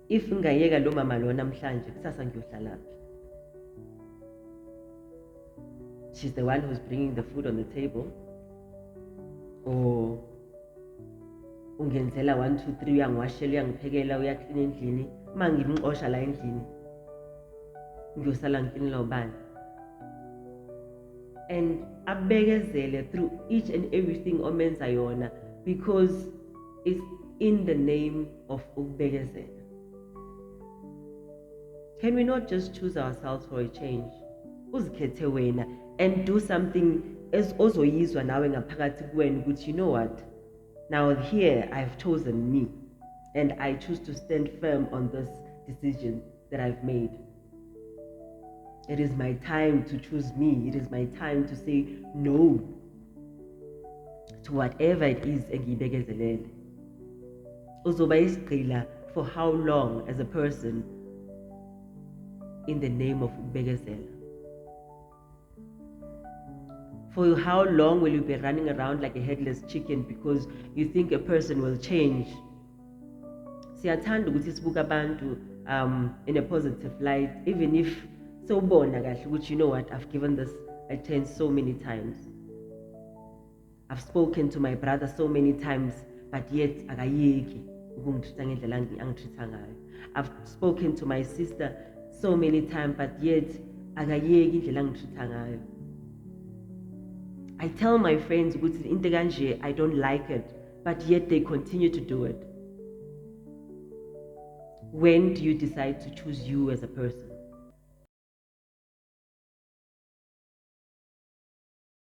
if ngayeka lo mama lo namhlanje kusasa ngiyohlalaphi. She's the one who's bringing the food on the table, or ungenzela 1 2 3 uyangiwashela uyangiphekela uyaklina endlini, uma ngimxosha la endlini ngiyosala ngiklinela ubani. And abekezele through each and everything omenza yona, because it's in the name of ukubekezela. Can we not just choose ourselves for a change? Uzikhethe wena and do something ozoyizwa nawe ngaphakathi kuwena ukuthi, you know what, now here I've chosen me and I choose to stand firm on this decision that I've made. It is my time to choose me. It is my time to say no to whatever it is engiyibekezelele. Uzoba isigqila for how long as a person in the name of ukubekezela? For how long will you be running around like a headless chicken because you think a person will change? Siyathanda ukuthi sibuka abantu in a positive light, even if sewubona kahle ukuthi, you know what, I've given this a chance so many times. I've spoken to my brother so many times, but yet akayeki ukungitreata ngendlela angitreata ngayo. I've spoken to my sister so many times, but yet akayeki indlela angitreata ngayo. I tell my friends ukuthi into kanje I don't like it, but yet they continue to do it. When do you decide to choose you as a person?